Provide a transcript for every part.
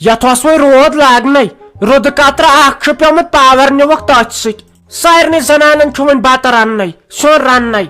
یتھ اوس وۄنۍ رود لاگنے رُدٕ قطرٕ اکھ چھُ پیومُت پاور نِوُکھ تٔتھۍ سۭتۍ سارنٕے زنانن چھُ وۄنۍ بتہٕ رننے سیُن رننے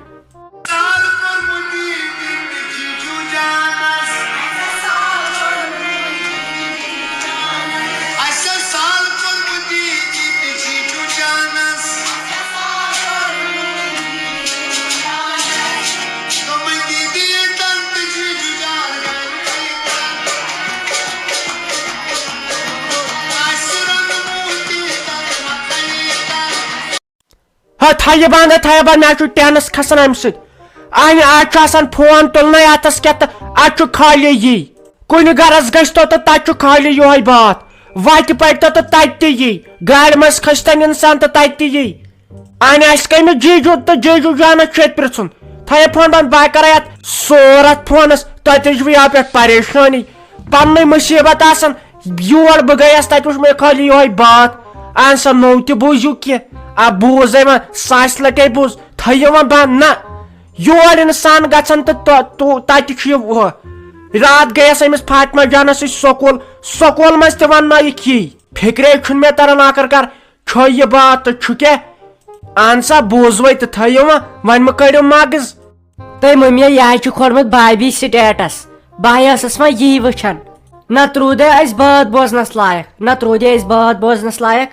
تھایہِ بند مےٚ چھُ ٹینس کھسان امہِ سۭتۍ آز چھُ آسان فون تُلنے اتھس کیٛاہ تہٕ اتہِ چھُ خٲلی یی کُنہِ گرس گژھتو تہٕ تتہِ چھُ خٲلی یِہوے باتھ وتہِ پرتو تہٕ تتہِ تہِ یی گاڑِ منٛز کھٔسۍتن انسان تہٕ تتہِ تہِ یی اسہِ کٔمِس جیجو تہٕ جیجو جانس چھُ ییٚتہِ پرژھُن تھایہِ فون بند بہٕ کرے اتھ سور اتھ فونس تتہِ چھُ یپھ پٮ۪ٹھ پریشٲنی پننٕے مُصیبت آسان یور بہٕ گٔیس تتہِ وُچھ مےٚ خٲلی یِہوے باتھ اہن سا نوٚو تہِ بوٗزِو کینٛہہ بوٗزے وۄنۍ ساسہِ لٹے بوٗز تھٲیِو وۄنۍ بند نہ یور انسان گژھان تہٕ تتہِ چھُ یہِ رات گٔیس أمِس فاطمہ جانس سۭتۍ سکوٗل منٛز تہِ وننٲیِکھ یی فِکرے چھُنہٕ مےٚ تران آخر کار چھُ یہِ بات تہٕ چھُ کیٛاہ اہن سا بوٗزوے تہٕ تھٲیِو وۄنۍ مہ کٔرِو مغز تۄہہِ مٔمی یہِ حظ چھُ کھولمُت بابی سٹیٹس بہٕ ٲسٕس وۄنۍ یی وٕچھان نتہٕ روٗدے أسۍ بٲتھ بوزنس لایق نتہٕ روٗدے أسۍ بٲتھ بوزنس لایق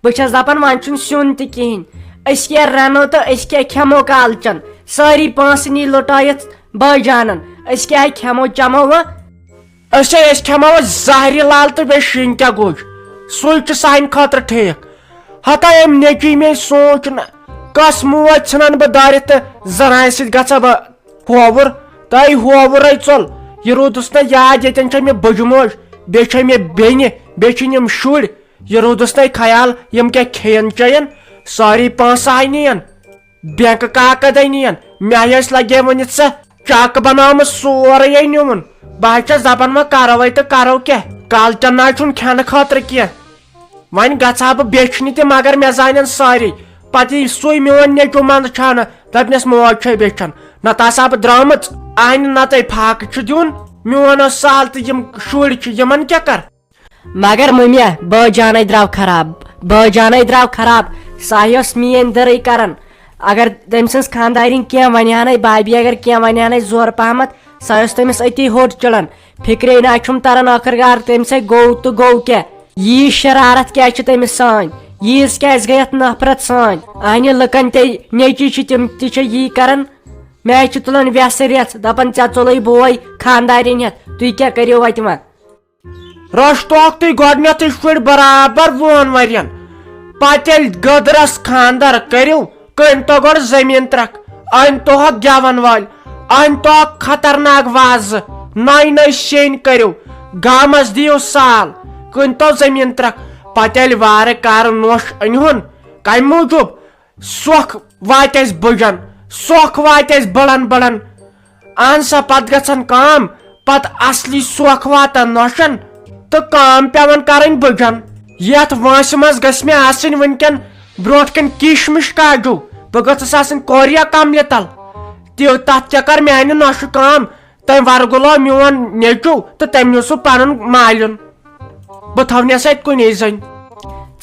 بہٕ چھس دپان وۄنۍ چھُنہٕ سیُن تہِ کِہینۍ أسۍ کیٛاہ رنو تہٕ أسۍ کیٛاہ کھٮ۪مو کالچن سٲری پونٛسہٕ نی لُٹٲیِتھ بٲے جانن أسۍ کیٛاہ کھٮ۪مو چمو وۄنۍ أسۍ کھٮ۪مو زہرِ لال تہٕ بیٚیہِ شِنکیا گوٚج سُے چھُ سانہِ خٲطرٕ ٹھیٖک ہتا أمۍ نیٚچوۍ مےٚ سونٛچ نہٕ کۄس موج ژھٕنن بہٕ دٲرِتھ تہٕ زنانہِ سۭتۍ گژھا بہٕ ہووُر تۄہہِ ہووُرے ژوٚل یہِ روٗدُس نہٕ یاد ییٚتٮ۪ن چھےٚ مےٚ بٕجہِ موج بیٚیہِ چھےٚ مےٚ بیٚنہِ بیٚیہِ چھِنۍ یِم شُرۍ یہِ روٗدُس نہٕ خیال یِم کیٛاہ کھٮ۪ین چٮ۪ین سٲری پونٛسہٕ آیہِ نِین بینٛکہٕ کاکد نِین مےٚ ٲسۍ لگے ؤنِتھ سا چک بنٲومٕژ سورُے نِوُن بہٕ حظ چھس دپان وۄنۍ کرو تہٕ کرو کیٛاہ کالچن نہ چھُنہٕ کھٮ۪نہٕ خٲطرٕ کینٛہہ وۄنۍ گژھٕ ہا بہٕ بیچھنہِ تہِ مگر مےٚ زانن سٲری پتہٕ یی سُے میون نیٚچوٗ منٛزٕ چھانہٕ دپنس موج چھے بیچھان نتہٕ آسہٕ ہا بہٕ درٛامٕژ انہِ نتہٕ فاقہٕ چھُ دیُن میون اوس سہل تہٕ یِم شُرۍ چھِ یِمن کیٛاہ کر مگر مٔمی بٲے جانے درٛاو خراب سۄ ٲس میٲنۍ دٔرٕے کران اگر تٔمۍ سٕنٛز خانٛدارِنۍ کینٛہہ ونہانٕے بابی اگر کینٛہہ ونہانٕے زورٕ پہمتھ سۄ ٲس تٔمِس أتی ہوٚٹ چڑان فِکرے نہ چھُم تران ٲخٕر کار تٔمۍ سۭتۍ گوٚو تہٕ گوٚو کیٛاہ ییٖژ شرارت کیٛازِ چھِ تٔمِس سٲنۍ ییٖژ کیٛازِ گٔے اتھ نفرت سٲنۍ انہِ لُکن تے نیٚچی چھِ تِم تہِ چھِ یی کران مےٚ حظ چھِ تُلان ویسہٕ رٮ۪ژھ دپان ژےٚ ژوٚلُے بوے خانٛدارِنۍ ہٮ۪تھ تُہۍ کیٛاہ کٔرِو وتہِ وۄنۍ رشتوکھ تُہۍ گۄڈٕنیتھٕے شُرۍ برابر 2 ؤرین پتہٕ ییٚلہِ گٔدرس خانٛدر کٔرِو کٔنۍتو گۄڈٕ زٔمیٖن ترکھ أنۍتو ہوکھ گٮ۪ون وٲلۍ أنۍتو ہوکھ خطرناک وازٕ نٔے شیٚنۍ کٔرِو گامس دِیِو سال کٔنۍتو زٔمیٖن ترکھ پتہٕ ییٚلہِ وارٕ کارٕ نوٚش أنۍہُن کمہِ موٗجوٗب سۄکھ واتہِ اسہِ بٕجن سۄکھ واتہِ اسہِ بڑن اہن سا پتہٕ گژھان کٲم پتہٕ اصلی سۄکھ واتان نوٚشن تہٕ کٲم پیوان کرٕنۍ بٕجن یتھ وٲنٛسہِ منٛز گژھِ مےٚ آسٕنۍ وُنکٮ۪ن برونٛٹھ کٔنۍ کشمش کاجوٗ بہٕ گٔژھٕس آسٕنۍ کوریا کملہِ تل تتھ کیٛاہ کر میانہِ نوٚشہِ کٲم تٔمۍ ورگُلو میون نیٚچوٗ تہٕ تٔمۍ نیوٗ سُہ پنُن مالِیُن بہٕ تھاونس اتہِ کُنی زٔنۍ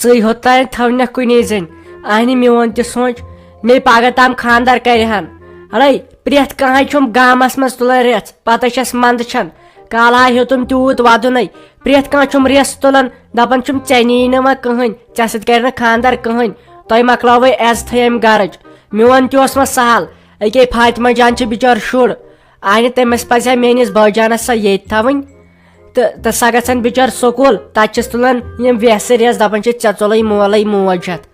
ژٕے ہوٚتانۍ تھاونکھ کُنی زٔنۍ انہِ میون تہِ سونٛچ مے پگہہ تام خانٛدر کرِہن ہڑے پرٮ۪تھ کانٛہہ چھُم گامس منٛز تُلان رٮ۪ژھ پتہٕ چھس منٛدچھان کالہ ہیوٚتُم تیوٗت ودُنے پرٮ۪تھ کانٛہہ چھُم رٮ۪ژھ تُلان دپان چھُم ژےٚ نی نہٕ وۄنۍ کٕہٕنۍ ژےٚ سۭتۍ کرِ نہٕ خانٛدر کٕہٕنۍ تۄہہِ مۄکلاوے عزتھٕے امہِ گرٕچ میون تہِ اوس وۄنۍ سہل أکے فاطمہ جان چھِ بِچٲر شُر انہِ تٔمِس پزِ ہا میٲنِس بٲے جانس سۄ ییٚتہِ تھاوٕنۍ تہٕ سۄ گژھان بِچٲر سکوٗل تتہِ چھِس تُلان یِم ویسہٕ رٮ۪ژھ دپان چھِس ژےٚ ژوٚلُے مولے موج ہٮ۪تھ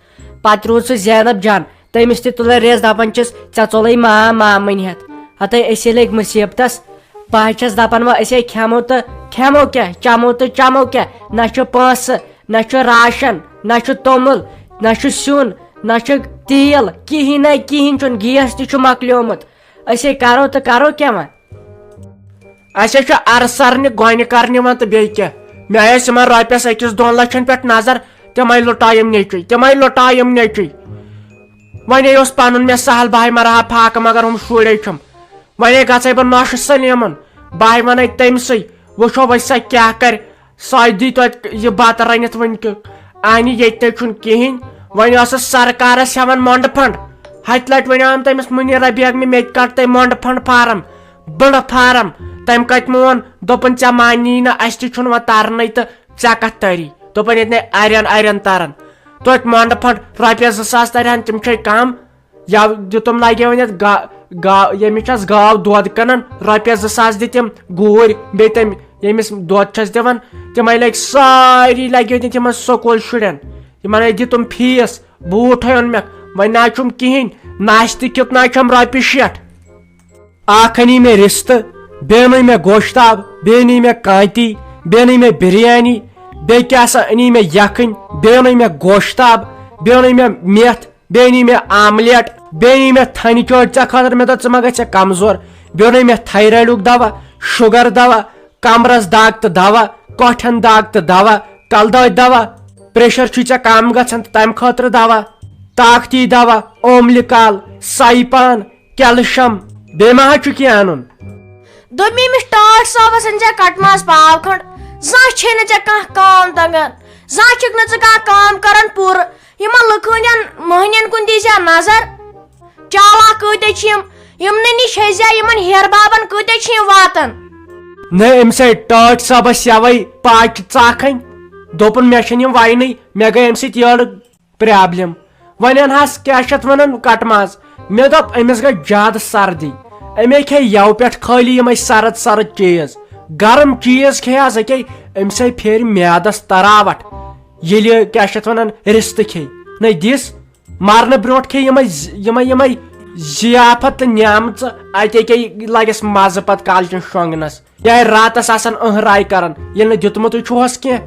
پتہٕ روٗد سُہ زینب جان تٔمِس تہِ تُلان رٮ۪ژھ دپان چھِس ژےٚ ژوٚلُے مامٕنۍ ہٮ۪تھ ہتے أسے لٔگۍ مُصیبتس بہٕ حظ چھس دپان وۄنۍ أسے کھٮ۪مو تہٕ کھٮ۪مو کیٛاہ چمو تہٕ چمو کیٛاہ نہ چھُ پونٛسہٕ نہ چھُ راشن نہ چھُ توٚمُل نہ چھُ سیُن نہ چھُ تیٖل کِہینۍ نہ کِہینۍ چھُنہٕ گیس تہِ چھُ مۄکلیومُت أسے کرو تہٕ کرو کیٛاہ وۄنۍ اسے چھُ ارسرنہِ گۄنہِ کرنہِ وۄنۍ تہٕ بیٚیہِ کیٛاہ مےٚ ٲسۍ یِمن رۄپیس 1-2 لچھن پٮ۪ٹھ نظر تِمے لُٹایِم نیٚچوٗ وۄنۍ اوس پنُن مےٚ سہل بہٕ مرہا فاقہٕ مگر ہُم شُرے چھُم وۄنۍ گژھے بہٕ نوٚشہٕ سلیٖمن بہٕ ونے تٔمۍ سٕے وٕچھو وۄنۍ سۄ کیٛاہ کرِ سوے دی بتہ رنت ونکہ آنہ ییٚتہِ چھُنہٕ کِہیٖنۍ وۄنۍ ٲسٕس سرکارس ہٮ۪وان مۄنڈٕ پھنڈ ہتہِ لٹہِ ونیٛام تٔمِس مُنیٖرا بیگمہِ مےٚ تہِ کڑ تٔمۍ مۄنڈٕ پھنڈ فارم بٔڑٕ فارم تٔمۍ کتہِ مون دوٚپُن ژےٚ مانی نہٕ اسہِ تہِ چھُنہٕ وۄنۍ ترنٕے تہٕ ژےٚ کتھ تری دوٚپُن ییٚتہِ نے ارین تران توتہِ مۄنڈٕ پھنڈ رۄپیس 2000 ترہن تِم چھے کم یا دِتُم لگے وۄنۍ یتھ ییٚمِس چھس گاو دۄد کٕنان رۄپیس 2000 دِتِم گوٗرۍ بیٚیہِ تٔمۍ ییٚمِس دۄد چھس دِوان تِمے لگۍ سٲری لگے تِمن سکوٗل شُرٮ۪ن یِمن دِتُم فیٖس بوٗٹھ اوٚنمکھ وۄنۍ نہ چھُم کِہیٖنۍ ناشتہٕ کیُت نہ چھم رۄپیہِ 60 اکھ أنی مےٚ رِستہٕ بیٚیہِ أنۍ مےٚ گوشتاب بیٚیہِ أنی مےٚ کانتی بیٚیہِ أنۍ مےٚ بِریانی بیٚیہِ کیٛاہ سا أنی مےٚ یکھٕنۍ بیٚیہِ أنۍ مےٚ گوشتاب بیٚیہِ أنۍ مےٚ میتھ بیٚیہِ أنی مےٚ آملیٹ بیٚیہِ أنی مےٚ تھنہِ چوٹ ژےٚ خٲطرٕ مےٚ دوٚپ ژٕ ما گژھِ کمزور بیٚیہِ اوٚنُے مےٚ تھایرایڈُک دوا شُگر دوا کمرس دگ تہٕ دوا کۄٹھٮ۪ن دگ تہٕ دوا کلہٕ دٲدۍ دوا پریشر چھُے ژےٚ کم گژھان تہٕ تمہِ خٲطرٕ دوا طاقتی دوا اوملِکال سایپان کیلشم بیٚیہِ ما حظ چھُ کینٛہہ انُن دوٚپمے أمِس ٹاٹھ صٲبس أنۍ زِ کٹہٕ ماز پاو کھنٛڈ زانٛہہ چھے نہٕ ژےٚ کانٛہہ کٲم تگان زانٛہہ چھُکھ نہٕ ژٕ کانٛہہ کٲم کران پوٗرٕ یِمن لُکہٕ ہٕنٛدٮ۪ن مٔہنین کُن دی زِ نظر چالاک کۭتیاہ چھِ یِمنٕے نِش ہے زِ یِمن ہیر بابن کۭتیاہ چھِ یِم واتان نہ أمِس ہے ٹاٹھ صٲبس یوے پاچہِ ژاکھٕنۍ دوٚپُن مےٚ چھنہٕ یِم وینٕے مےٚ گٔے امہِ سۭتۍ یٔڑ پرابلم وۄنۍ انہس کیٛاہ چھِ اتھ ونان کٹہٕ ماز مےٚ دوٚپ أمِس گٔے زیادٕ سردی أمۍ کھے یو پٮ۪ٹھ خٲلی یِمے سرد سرد چیٖز گرم چیٖز کھیٚیس أکے أمۍ سۭتۍ پھیرِ میادس تراوٹ ییٚلہِ کیٛاہ چھِ اتھ ونان رِستہٕ کھے نہ دِس مرنہٕ برونٛٹھ کھے یِمے ضِیافت تہٕ نعمژٕ اتہِ اکے لگٮ۪س مزٕ پتہٕ کالچن شۄنگنس یا راتس آسان راے کران ییٚلہِ نہٕ دیُتمُتٕے چھُہس کینٛہہ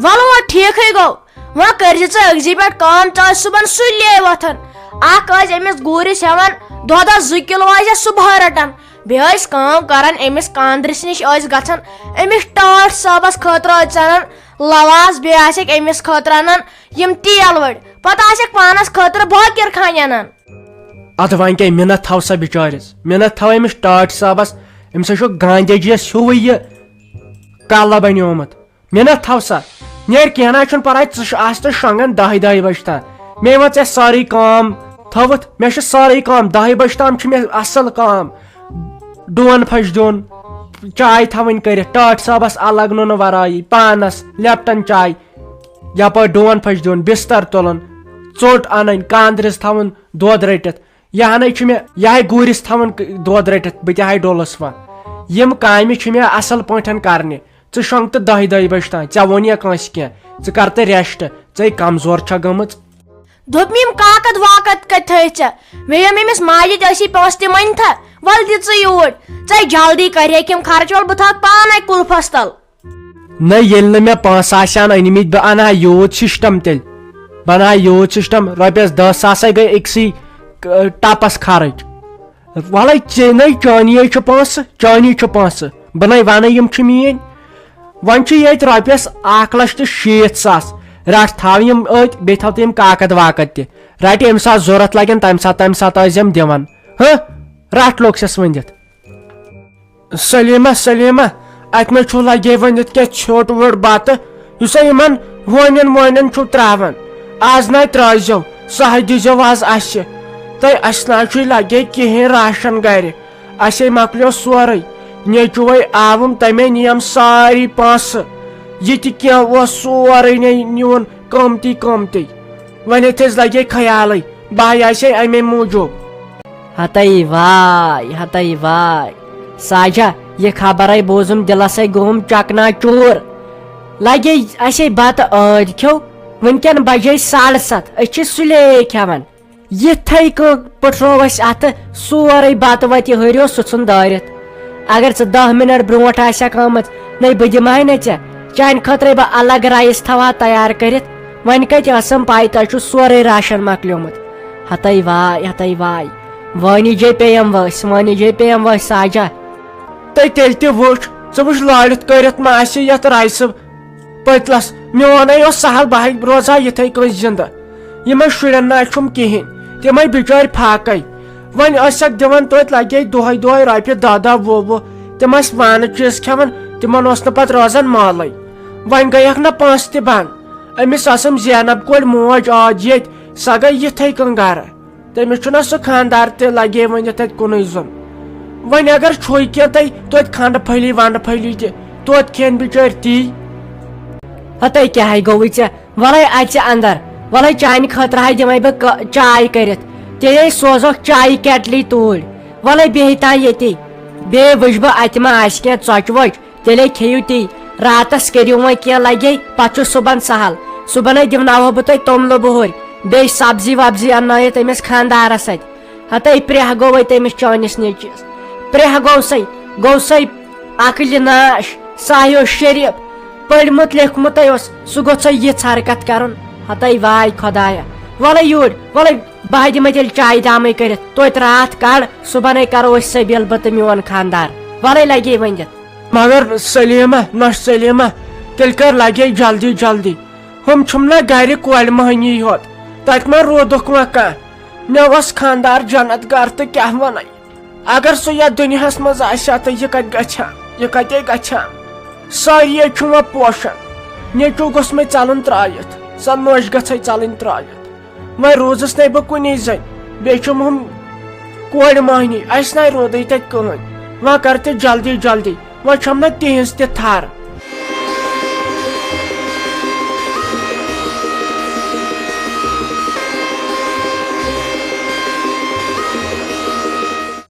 ولہٕ وۄنۍ ٹھیٖکھٕے گوٚو وۄنۍ کٔرزِ ژٕ أکزی پٮ۪ٹھ کٲم ژٕ ٲسۍ صُبحن سُلے وۄتھان اکھ ٲسۍ أمِس گوٗرِس ہٮ۪وان دۄدس 2 کِلوٗ ٲسۍ صبحٲے رٹان بیٚیہِ ٲسۍ کٲم کران أمِس کاندرِس نِش ٲسۍ گژھان أمِس ٹاٹھ صٲبس خٲطرٕ ٲسۍ ژَنان لواس بیٚیہِ آسٮ۪کھ أمِس خٲطرٕ انان یِم تیل وٲلۍ پتہٕ آسٮ۪کھ پانس خٲطرٕ بٲکِر خانہِ انان ادٕ وۄنۍ کیٛاہ مِنت تھاو سا بِچٲرِس مِنت تھاو أمِس ٹاٹھ صٲبس أمِس چھُ گاندھی جیس ہیوٗوٕے یہِ کلہٕ بنیومُت مِنت تھاو سا نیرِ کینٛہہ نہ چھُنہٕ پرواے ژٕ آس تہٕ شۄنگان 10 بجہِ تام مےٚ وۄنۍ ژےٚ سٲرٕے کٲم تھٲوٕتھ مےٚ چھِ سٲرٕے کٲم 10 بجہِ تام چھِ مےٚ اصل کٲم ڈوٗن پھش دیُن چاے تھاوٕنۍ کٔرِتھ ٹاٹھ صٲبس الگ نُنہٕ ورٲیی پانس لیپٹن چاے یپٲرۍ ڈوٗن پھش دیُن بستر تُلُن ژوٚٹ انٕنۍ کاندرِس تھاوُن دۄد رٔٹِتھ یہنے چھُ مےٚ یہے گوٗرِس تھاوُن دۄد رٔٹِتھ بہٕ تہِ ہاے ڈولس وۄنۍ یِم کامہِ چھِ مےٚ اصل پٲٹھۍ کرنہِ ژٕ شۄنگ تہٕ 10 بجہِ تام ژےٚ ووٚن یا کٲنٛسہِ کینٛہہ ژٕ کر تہٕ ریسٹ ژے کمزور چھےٚ گٔمٕژ دوٚپمے یِم کاکد واکد کتہِ تھٲیِتھ ژےٚ مےٚ یِم أمِس ماجہِ تہِ ٲسی پونٛسہٕ تہِ مٔنتھا ول دِ ژٕ یوٗرۍ ژے جلدی کرہیکھ یِم خرچ ول بہٕ تھاوکھ پانے کُلفس تل نہ ییٚلہِ نہٕ مےٚ پونٛسہٕ آسہن أنمٕتۍ بہٕ انہا یوٗت سسٹم تیٚلہِ بہٕ انہا یوٗت سسٹم رۄپیس 10,000 گٔے أکسٕے ٹپس خرٕچ وَلے ژےٚ چٲنی چھُ پونٛسہٕ بہٕ نَے وَنہٕ یِم چھِ میٲنۍ وۄنۍ چھُ ییٚتہِ رۄپیس 1,60,000 رٹ تھاو یِم أتۍ بیٚیہِ تھاو تہٕ یِم کاکد واکد تہِ رٹہِ ییٚمہِ ساتہٕ ضوٚرتھ لگن تمہِ ساتہٕ ٲسۍ دِوان رٹ لوٚگسٮ۪س ؤنِتھ سلیٖما اتہِ مےٚ چھُ لگے ؤنِتھ کینٛہہ ژھیوٚٹ ووٚٹ بتہٕ یُس یِمن ہونٮ۪ن وونٮ۪ن چھُو تراوان آز نَے ترٲزیو سۄ دیٖزیو آز اسہِ تۄہہِ اسہِ نہ چھُے لگے کہیٖنۍ راشن گرِ اسے مۄکلیو سورُے نیچوے آوُم تمے نِیم ساری پونٛسہٕ یہِ تہِ کینٛہہ اوس سورُے نیوٗن قۭمتی وۄنۍ اتہِ أسۍ لگے خیالٕے بہٕ آسے امے موٗجوٗب ہتاے واے ساجا یہ خبرے بوزُم دلسے گوٚوُم چکنا چوٗر لگے اسے بتہٕ ٲدۍ کھیو ونکٮ۪ن بجے 7:30 أسۍ چھِ سُلے کھٮ۪وان یِتھے پٲٹھۍ رو اسہِ اتھٕ سورُے بتہٕ وتہِ ہریو سُہ ژھُن دٲرِتھ اگر ژٕ 10 منٹ برونٛٹھ آسٮ۪کھ آمٕژ نَے بہٕ دِمہے نہٕ ژےٚ چانہِ خٲطرے بہٕ الگ رایس تھاوہا تیار کٔرِتھ وۄنۍ کتہِ ٲسٕم پاے تۄہہِ چھُ سورُے راشن مۄکلیومُت ہتاے واے وٲنی جے پیٚیَم وٲسۍ ساجا تیٚلہِ تہِ وٕچھ ژٕ وٕچھ لٲرِتھ کٔرِتھ ما آسہِ یتھ رایسہٕ پٔتلس میونٕے اوس سہل بہٕ روزہا یِتھے کٔنۍ زِندٕ یِمن شُرٮ۪ن نہ چھُم کِہینۍ تِمے بِچٲرۍ فاقے وۄنۍ ٲسکھ دِوان توتہِ لگے دۄہے رۄپیہِ 10 وُہ تِم ٲسۍ وانہٕ چیٖز کھٮ۪وان تِمن اوس نہٕ پتہٕ روزان مٲلٕے ون گیک نا پونسہٕ تہِ بنٛد أمِس ٲسٕم زینب کورِ موج آج ییٚتہِ سۄ گٔے یِتھٕے کٔنۍ گرٕ تٔمِس چھُنہ سُہ خانٛدار تہِ لگے ؤنِتھ تتہِ کُنُے زوٚن وۄنۍ اگر چھُے کینٛہہ تۄہہِ توتہِ کھنڈٕ پھٔلی ونڈٕ پھٔلی تہِ توتہِ کھٮ۪ن بِچٲرۍ تی ہتے کیٛاہ گوٚوُے ژےٚ وَلے اَژِ اندر وَلے چانہِ خٲطرٕ دِمے بہٕ چاے کٔرِتھ تیٚلے سوزہوکھ چایہِ کیٹلی توٗرۍ وَلے بیٚہہِ تانۍ ییٚتی بیٚیہِ وٕچھِ بہٕ اَتہِ ما آسہِ کینٛہہ ژۄچہِ وۄچہِ تیٚلے کھیٚیِو تی راتس کٔرِو وۄنۍ کینٛہہ لگے پتہٕ چھُ صُبحن سہل صُبحنے دِوناوہو بہٕ تۄہہِ توٚملہٕ بُہٕرۍ بیٚیہِ سبزی وبزی اننٲیِتھ أمِس خانٛدارس اتھِ ہتے پرٛیہ گوٚوے تٔمِس چٲنِس نیٚچوِس پرٛیہ گوٚو سَے عقلہِ ناش سُہ ہیوٗ شریٖف پٔرمُت لیکھمُتٕے اوس سُہ گوٚژھ یِژھ حرکت کرُن ہتے واے خۄدایا وَلے یوٗرۍ وَلے بہٕ دِمے تیٚلہِ چایہِ دامٕے کٔرِتھ توتہِ راتھ کڑ صُبحنے کرو أسۍ سبیل بہٕ تہٕ میون خانٛدار وَلے لگے ؤنِتھ مگر سلیمہ نۄش سلیمہ تیٚلہِ کر لگے جلدی جلدی ہُم چھُم نا گرِ کورِ مٔہنی یوت تتہِ ما روٗدُکھ وۄنۍ کانٛہہ مےٚ اوس خانٛدار جنت گر تہٕ کیٛاہ ونے اگر سُہ یتھ دُنیاہس منٛز آسہِ ہا تہٕ یہِ کتہِ گژھِ ہا یہِ کتے گژھِ ہا سٲری چھُ وۄنۍ پوشان نیٚچوٗ گوٚژھ مےٚ ژلُن ترٲیِتھ سۄ نۄش گژھے ژلٕنۍ ترٲیِتھ وۄنۍ روٗزٕس نے بہٕ کُنی زٔنۍ بیٚیہِ چھُم ہُم کورِ مٔہنی اسہِ نَے روٗدٕے تتہِ کٕہٕنۍ وۄنۍ کر تہِ جلدی جلدی وۄنۍ چھم نا تِہنٛز تہِ تھر